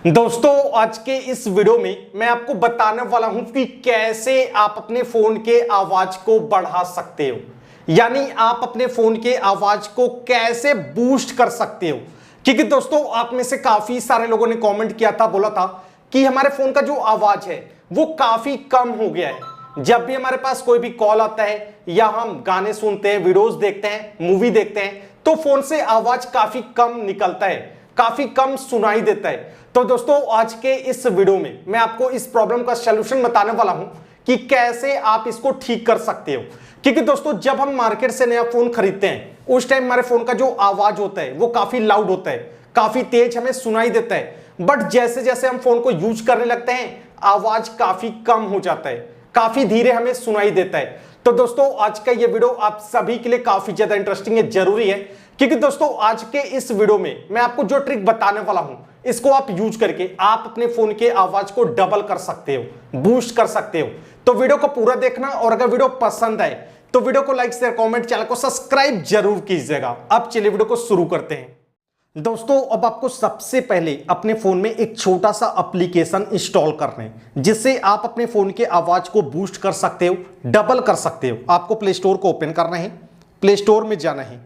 दोस्तों आज के इस वीडियो में मैं आपको बताने वाला हूं कि कैसे आप अपने फोन के आवाज को बढ़ा सकते हो, यानी आप अपने फोन के आवाज को कैसे बूस्ट कर सकते हो। क्योंकि दोस्तों आप में से काफी सारे लोगों ने कमेंट किया था, बोला था कि हमारे फोन का जो आवाज है वो काफी कम हो गया है। जब भी हमारे पास कोई भी कॉल आता है या हम गाने सुनते हैं, वीडियोस देखते हैं, मूवी देखते हैं, तो फोन से आवाज काफी कम निकलता है, काफी कम सुनाई देता है। तो दोस्तों आज के इस वीडियो में मैं आपको इस प्रॉब्लम का सलूशन बताने वाला हूं कि कैसे आप इसको ठीक कर सकते हो। क्योंकि दोस्तों जब हम मार्केट से नया फोन खरीदते हैं उस टाइम हमारे फोन का जो आवाज होता है वो काफी लाउड होता है, काफी तेज हमें सुनाई देता है। बट जैसे जैसे हम फोन को यूज करने लगते हैं आवाज काफी कम हो जाता है, काफी धीरे हमें सुनाई देता है। तो दोस्तों आज का ये वीडियो आप सभी के लिए काफी ज्यादा इंटरेस्टिंग है, जरूरी है। क्योंकि दोस्तों आज के इस वीडियो में मैं आपको जो ट्रिक बताने वाला हूं इसको आप यूज करके आप अपने फोन के आवाज को डबल कर सकते हो, बूस्ट कर सकते हो। तो वीडियो को पूरा देखना, और अगर वीडियो पसंद आए तो वीडियो को लाइक शेयर कमेंट, चैनल को सब्सक्राइब जरूर कीजिएगा। अब चलिए वीडियो को शुरू करते हैं। दोस्तों अब आपको सबसे पहले अपने फोन में एक छोटा सा एप्लीकेशन इंस्टॉल करना है जिससे आप अपने फोन के आवाज को बूस्ट कर सकते हो, डबल कर सकते हो। आपको प्ले स्टोर को ओपन करना है, प्ले स्टोर में जाना है।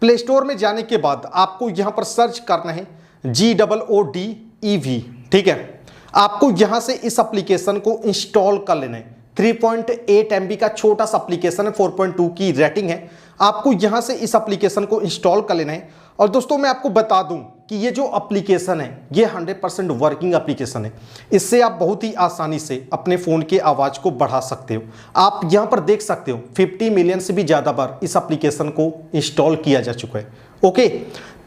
प्ले स्टोर में जाने के बाद आपको यहां पर सर्च करना है GOODEV, ठीक है। आपको यहां से इस एप्लीकेशन को इंस्टॉल कर लेना है। 3.8 MB का छोटा सा एप्लीकेशन है, 4.2 की रेटिंग है। आपको यहां से इस एप्लीकेशन को इंस्टॉल कर लेना है। और दोस्तों मैं आपको बता दूं कि ये जो एप्लीकेशन है ये 100% वर्किंग एप्लीकेशन है। इससे आप बहुत ही आसानी से अपने फोन के आवाज को बढ़ा सकते हो। आप यहां पर देख सकते हो 50 मिलियन से भी ज्यादा बार इस एप्लीकेशन को इंस्टॉल किया जा चुका है। ओके,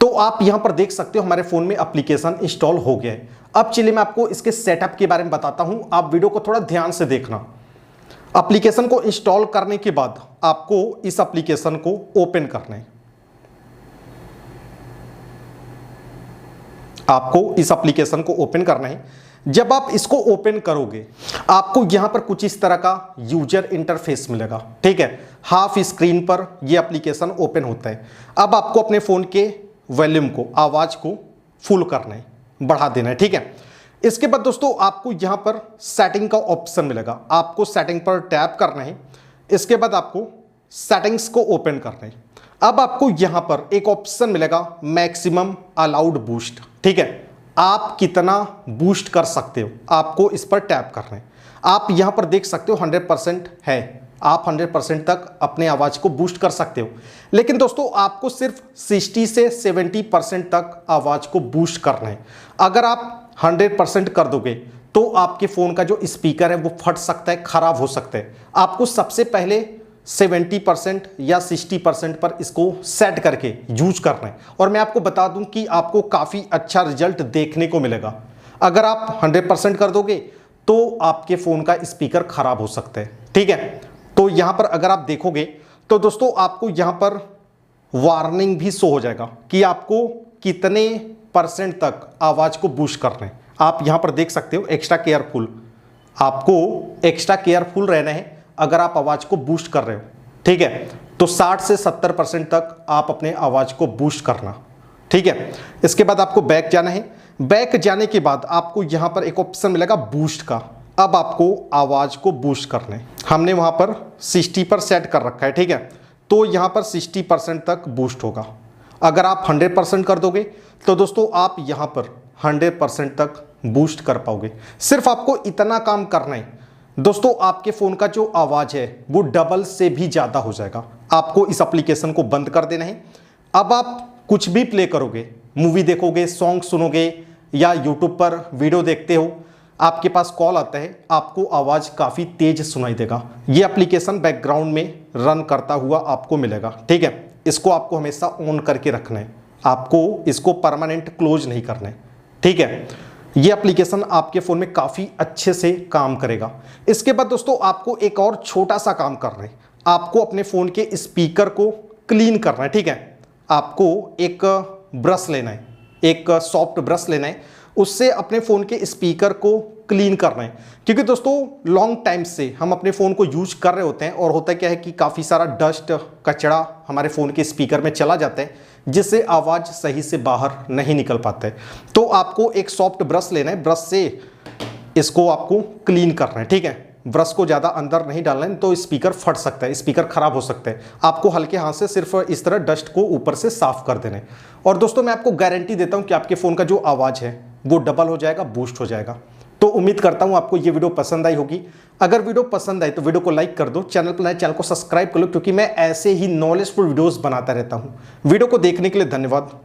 तो आप यहां पर देख सकते हो हमारे फोन में एप्लीकेशन इंस्टॉल हो गया है। अब चलिए मैं आपको इसके सेटअप के बारे में बताता हूं, आप वीडियो को थोड़ा ध्यान से देखना। एप्लीकेशन को इंस्टॉल करने के बाद आपको इस एप्लीकेशन को ओपन करना है। आपको इस एप्लीकेशन को ओपन करना है। जब आप इसको ओपन करोगे आपको यहां पर कुछ इस तरह का यूजर इंटरफेस मिलेगा, ठीक है। हाफ स्क्रीन पर यह एप्लीकेशन ओपन होता है। अब आपको अपने फोन के वॉल्यूम को, आवाज को फुल करना है, बढ़ा देना है, ठीक है। इसके बाद दोस्तों आपको यहां पर सेटिंग का ऑप्शन मिलेगा, आपको सेटिंग पर टैप करना है। इसके बाद आपको सेटिंग्स को ओपन करना है। अब आपको यहां पर एक ऑप्शन मिलेगा मैक्सिमम अलाउड बूस्ट, ठीक है। आप कितना बूस्ट कर सकते हो, आपको इस पर टैप करना है। आप यहां पर देख सकते हो 100% है, आप 100% तक अपने आवाज को बूस्ट कर सकते हो। लेकिन दोस्तों आपको सिर्फ 60 से 70% तक आवाज को बूस्ट करना है। अगर आप 100% कर दोगे तो आपके फोन का जो स्पीकर है वो फट सकता है, खराब हो सकता है। आपको सबसे पहले 70% या 60% पर इसको सेट करके यूज करना है। और मैं आपको बता दूं कि आपको काफ़ी अच्छा रिजल्ट देखने को मिलेगा। अगर आप 100% कर दोगे तो आपके फ़ोन का स्पीकर खराब हो सकता है, ठीक है। तो यहाँ पर अगर आप देखोगे तो दोस्तों आपको यहाँ पर वार्निंग भी शो हो जाएगा कि आपको कितने % तक आवाज़ को बूस्ट करना है। आप यहाँ पर देख सकते हो एक्स्ट्रा केयरफुल, आपको एक्स्ट्रा केयरफुल रहना है अगर आप आवाज को बूस्ट कर रहे हो, ठीक है। तो 60 से 70% तक आप अपने आवाज को बूस्ट करना, ठीक है। इसके बाद आपको बैक जाना है। बैक जाने के बाद आपको यहां पर एक ऑप्शन मिलेगा बूस्ट का। अब आपको आवाज को बूस्ट करना है। हमने वहां पर 60 पर सेट कर रखा है, ठीक है। तो यहां पर 60% तक बूस्ट होगा। अगर आप 100% कर दोगे तो दोस्तों आप यहां पर 100% तक बूस्ट कर पाओगे। सिर्फ आपको इतना काम करना है दोस्तों, आपके फ़ोन का जो आवाज़ है वो डबल से भी ज़्यादा हो जाएगा। आपको इस एप्लीकेशन को बंद कर देना है। अब आप कुछ भी प्ले करोगे, मूवी देखोगे, सॉन्ग सुनोगे या यूट्यूब पर वीडियो देखते हो, आपके पास कॉल आता है, आपको आवाज़ काफ़ी तेज सुनाई देगा। ये एप्लीकेशन बैकग्राउंड में रन करता हुआ आपको मिलेगा, ठीक है। इसको आपको हमेशा ऑन करके रखना है, आपको इसको परमानेंट क्लोज नहीं करना है, ठीक है। ये एप्लीकेशन आपके फ़ोन में काफ़ी अच्छे से काम करेगा। इसके बाद दोस्तों आपको एक और छोटा सा काम करना है। आपको अपने फ़ोन के स्पीकर को क्लीन करना है, ठीक है। आपको एक ब्रश लेना है, एक सॉफ्ट ब्रश लेना है। उससे अपने फ़ोन के स्पीकर को क्लीन करना है। क्योंकि दोस्तों लॉन्ग टाइम से हम अपने फ़ोन को यूज कर रहे होते हैं और होता क्या है कि काफ़ी सारा डस्ट कचरा हमारे फ़ोन के स्पीकर में चला जाता है, जिससे आवाज़ सही से बाहर नहीं निकल पाता है। तो आपको एक सॉफ्ट ब्रश लेना है, ब्रश से इसको आपको क्लीन करना है, ठीक है। ब्रश को ज़्यादा अंदर नहीं डालना है, तो स्पीकर फट सकता है, स्पीकर खराब हो सकता है। आपको हल्के हाथ से सिर्फ इस तरह डस्ट को ऊपर से साफ कर देना है। और दोस्तों मैं आपको गारंटी देता हूं कि आपके फ़ोन का जो आवाज़ है वो डबल हो जाएगा, बूस्ट हो जाएगा। तो उम्मीद करता हूं आपको ये वीडियो पसंद आई होगी। अगर वीडियो पसंद आई तो वीडियो को लाइक कर दो, चैनल पर नए चैनल को सब्सक्राइब कर लो, क्योंकि मैं ऐसे ही नॉलेजफुल वीडियोस बनाता रहता हूं। वीडियो को देखने के लिए धन्यवाद।